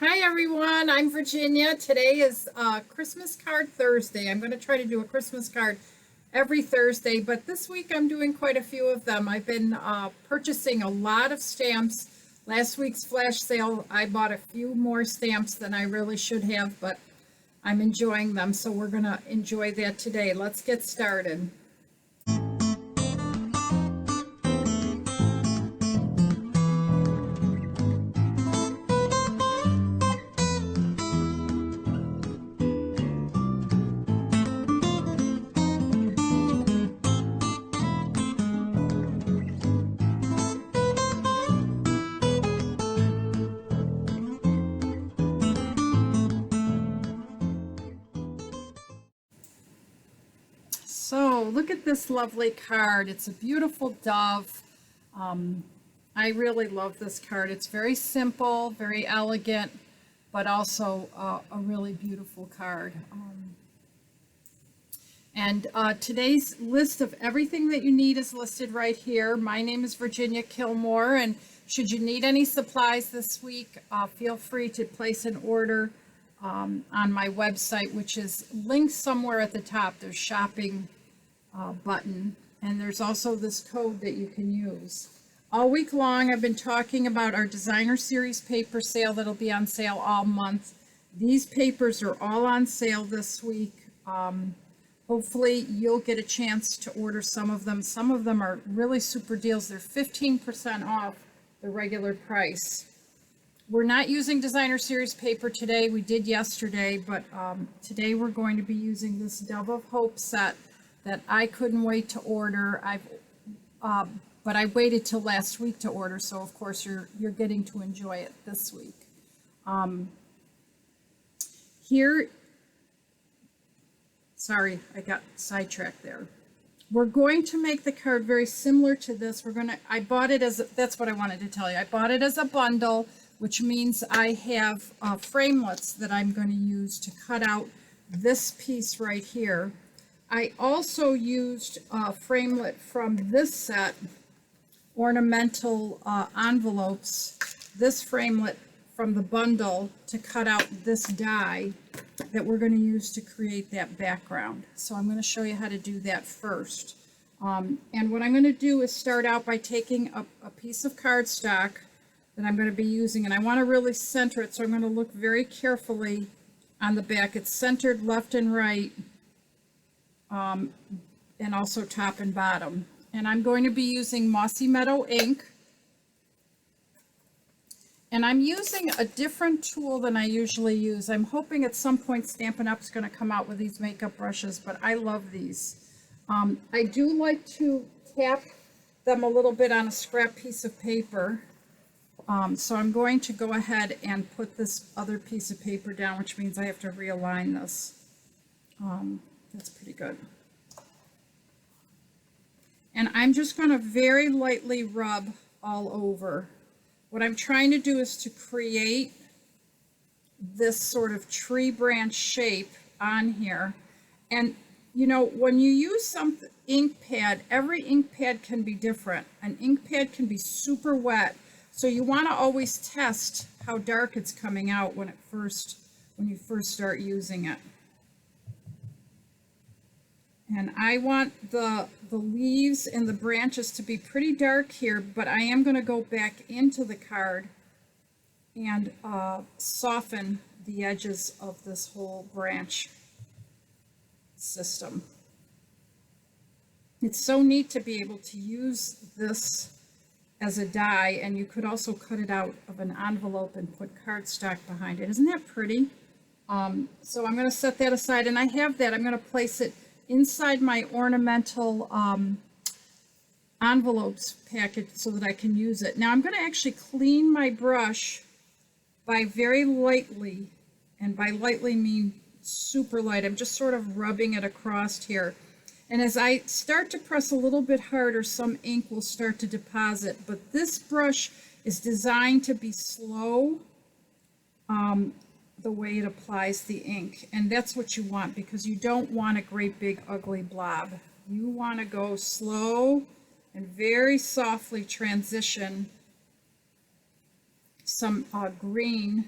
Hi everyone, I'm Virginia. Today is Christmas card Thursday. I'm going to try to do a Christmas card every Thursday, but this week I'm doing quite a few of them. I've been purchasing a lot of stamps. Last week's flash sale, I bought a few more stamps than I really should have, but I'm enjoying them, so we're going to enjoy that today. Let's get started. So look at this lovely card. It's a beautiful dove. I really love this card. It's very simple, very elegant, but also a really beautiful card. Today's list of everything that you need is listed right here. My name is Virginia Kilmore, and should you need any supplies this week, feel free to place an order on my website, which is linked somewhere at the top. There's shopping button, and there's also this code that you can use. All week long, I've been talking about our designer series paper sale that'll be on sale all month. These papers are all on sale this week. Hopefully you'll get a chance to order some of them. Some of them are really super deals. They're 15% off the regular price. We're not using designer series paper today. We did yesterday, but today we're going to be using this Dove of Hope set that I couldn't wait to order. But I waited till last week to order, so of course you're getting to enjoy it this week. Sorry, I got sidetracked there. We're going to make the card very similar to this. I bought it as, that's what I wanted to tell you. I bought it as a bundle, which means I have framelits that I'm going to use to cut out this piece right here. I also used a framelit from this set, ornamental envelopes, this framelit from the bundle to cut out this die that we're going to use to create that background. So I'm going to show you how to do that first. And what I'm going to do is start out by taking a piece of cardstock that I'm going to be using, and I want to really center it, so I'm going to look very carefully on the back. It's centered left and right, and also top and bottom. And I'm going to be using Mossy Meadow ink. And I'm using a different tool than I usually use. I'm hoping at some point Stampin' Up! Is going to come out with these makeup brushes, but I love these. I do like to tap them a little bit on a scrap piece of paper. So I'm going to go ahead and put this other piece of paper down, which means I have to realign this. That's pretty good. And I'm just going to very lightly rub all over. What I'm trying to do is to create this sort of tree branch shape on here. And you know, when you use some ink pad, every ink pad can be different. An ink pad can be super wet, so you want to always test how dark it's coming out when you first start using it. And I want the leaves and the branches to be pretty dark here, but I am going to go back into the card and soften the edges of this whole branch system. It's so neat to be able to use this as a die, and you could also cut it out of an envelope and put cardstock behind it. Isn't that pretty? So I'm going to set that aside, and I have that. I'm going to place it inside my ornamental envelopes package so that I can use it. Now I'm going to actually clean my brush by very lightly, and by lightly mean super light. I'm just sort of rubbing it across here. And as I start to press a little bit harder, some ink will start to deposit. But this brush is designed to be slow, the way it applies the ink, and that's what you want, because you don't want a great big ugly blob. You want to go slow and very softly transition some green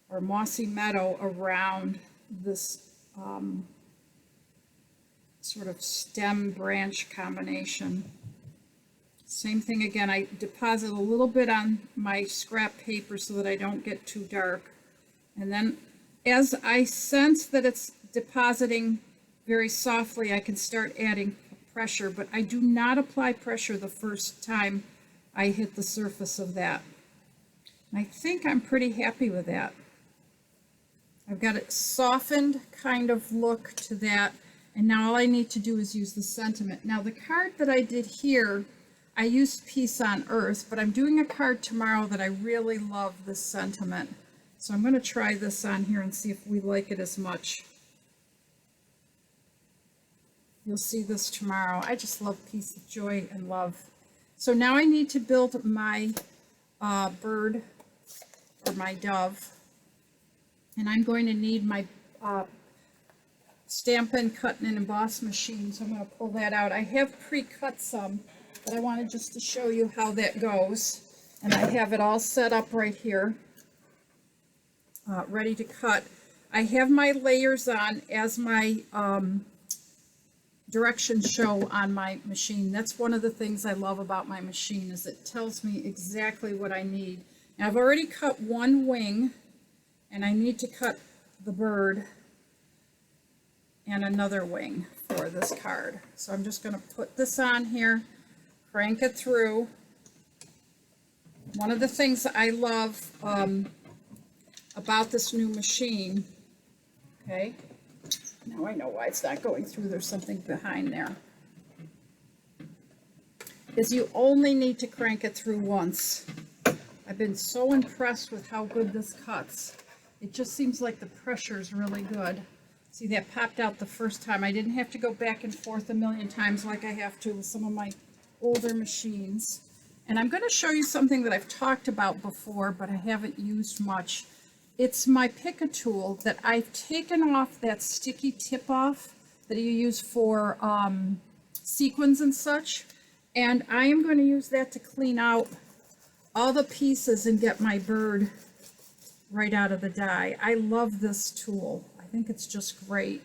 or mossy meadow around this sort of stem branch combination. Same thing again, I deposit a little bit on my scrap paper so that I don't get too dark. And then as I sense that it's depositing very softly, I can start adding pressure, but I do not apply pressure the first time I hit the surface of that. And I think I'm pretty happy with that. I've got a softened kind of look to that, and now all I need to do is use the sentiment. Now the card that I did here, I used Peace on Earth, but I'm doing a card tomorrow that I really love this sentiment. So I'm going to try this on here and see if we like it as much. You'll see this tomorrow. I just love peace, joy, and love. So now I need to build my bird or my dove. And I'm going to need my Stampin', Cut, and Emboss machine. So I'm going to pull that out. I have pre-cut some, but I wanted just to show you how that goes. And I have it all set up right here, ready to cut. I have my layers on as my directions show on my machine. That's one of the things I love about my machine, is it tells me exactly what I need. Now I've already cut one wing, and I need to cut the bird and another wing for this card. So I'm just going to put this on here, crank it through. One of the things I love about this new machine, okay, now I know why it's not going through, there's something behind there, is you only need to crank it through once. I've been so impressed with how good this cuts. It just seems like the pressure is really good. See, that popped out the first time. I didn't have to go back and forth a million times like I have to with some of my older machines. And I'm going to show you something that I've talked about before, but I haven't used much. It's my Pick-a tool that I've taken off that sticky tip off that you use for sequins and such. And I am going to use that to clean out all the pieces and get my bird right out of the die. I love this tool. I think it's just great.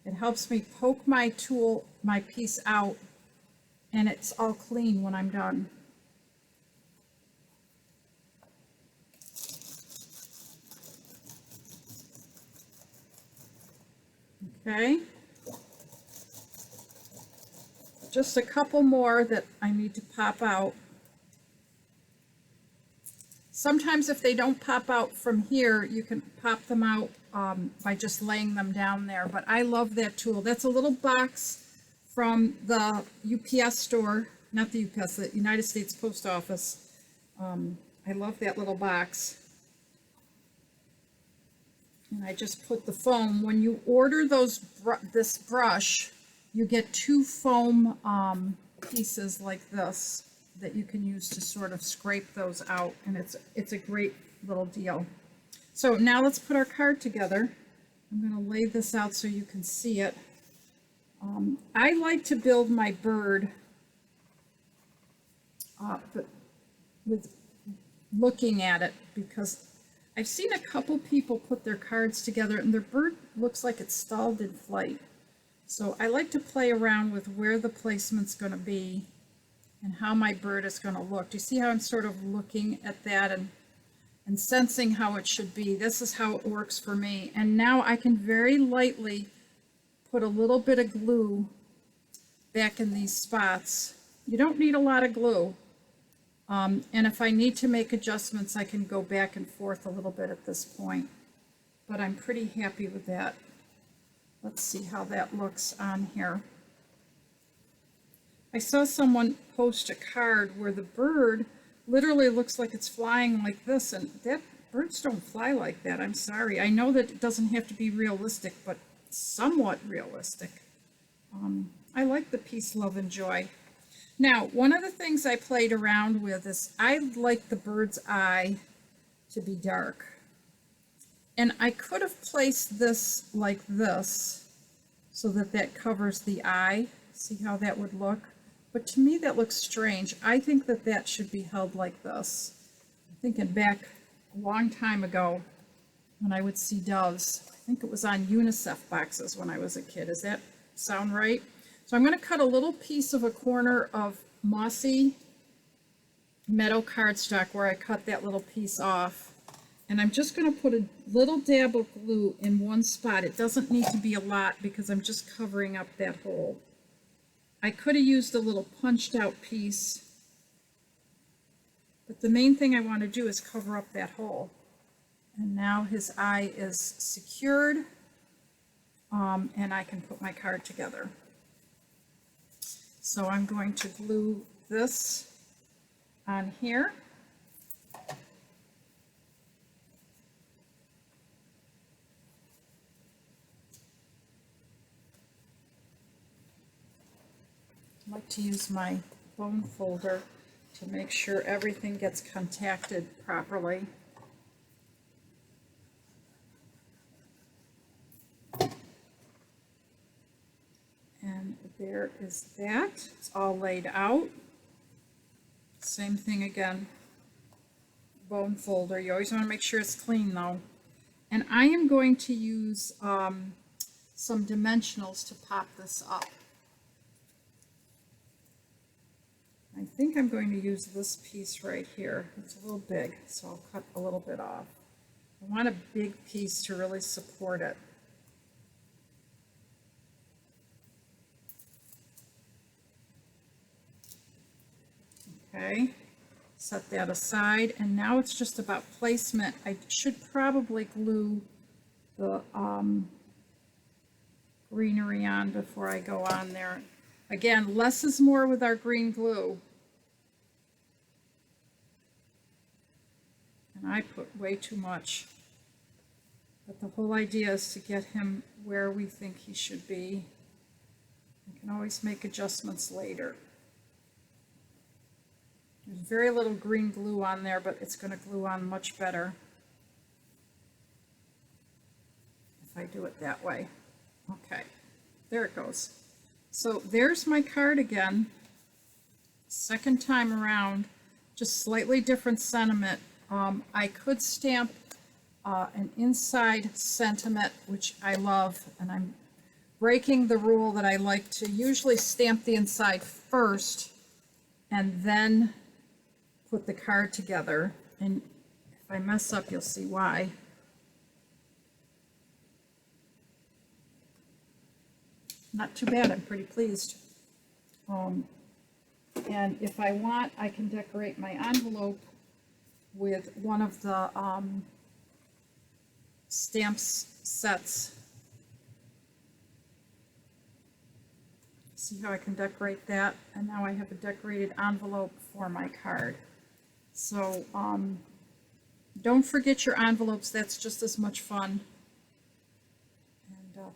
It helps me poke my tool, my piece out, and it's all clean when I'm done. Okay. Just a couple more that I need to pop out. Sometimes if they don't pop out from here, you can pop them out by just laying them down there. But I love that tool. That's a little box from the UPS store, not the UPS, the United States Post Office. I love that little box. And I just put the foam. When you order this brush, you get 2 foam pieces like this that you can use to sort of scrape those out, and it's a great little deal. So now let's put our card together. I'm going to lay this out so you can see it. I like to build my bird but with looking at it, because I've seen a couple people put their cards together and their bird looks like it's stalled in flight. So I like to play around with where the placement's going to be and how my bird is going to look. Do you see how I'm sort of looking at that and sensing how it should be? This is how it works for me. And now I can very lightly put a little bit of glue back in these spots. You don't need a lot of glue. And if I need to make adjustments, I can go back and forth a little bit at this point. But I'm pretty happy with that. Let's see how that looks on here. I saw someone post a card where the bird literally looks like it's flying like this, and that birds don't fly like that. I'm sorry. I know that it doesn't have to be realistic, but somewhat realistic. I like the Peace, Love, and Joy. Now, one of the things I played around with is I like the bird's eye to be dark. And I could have placed this like this so that that covers the eye. See how that would look? But to me, that looks strange. I think that that should be held like this. I'm thinking back a long time ago, when I would see doves. I think it was on UNICEF boxes when I was a kid. Does that sound right? So I'm going to cut a little piece of a corner of mossy meadow cardstock where I cut that little piece off. And I'm just going to put a little dab of glue in one spot. It doesn't need to be a lot because I'm just covering up that hole. I could have used a little punched out piece, but the main thing I want to do is cover up that hole. And now his eye is secured, and I can put my card together. So I'm going to glue this on here. I like to use my bone folder to make sure everything gets contacted properly. And there is that. It's all laid out. Same thing again. Bone folder. You always want to make sure it's clean though. And I am going to use some dimensionals to pop this up. I think I'm going to use this piece right here. It's a little big, so I'll cut a little bit off. I want a big piece to really support it. Okay, set that aside, and now it's just about placement. I should probably glue the greenery on before I go on there. Again, less is more with our green glue. And I put way too much. But the whole idea is to get him where we think he should be. We can always make adjustments later. There's very little green glue on there, but it's going to glue on much better if I do it that way. Okay, there it goes. So there's my card again, second time around, just slightly different sentiment. I could stamp an inside sentiment, which I love, and I'm breaking the rule that I like to usually stamp the inside first and then put the card together. And if I mess up, you'll see why. Not too bad, I'm pretty pleased. And if I want, I can decorate my envelope with one of the stamps sets. See how I can decorate that? And now I have a decorated envelope for my card. So don't forget your envelopes, that's just as much fun.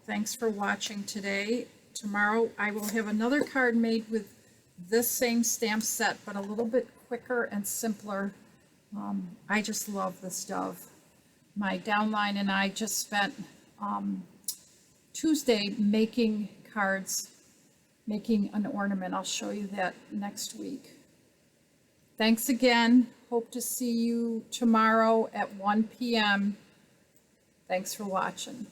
Thanks for watching today. Tomorrow I will have another card made with this same stamp set, but a little bit quicker and simpler. I just love this dove. My downline and I just spent Tuesday making cards, making an ornament. I'll show you that next week. Thanks again. Hope to see you tomorrow at 1 p.m. Thanks for watching.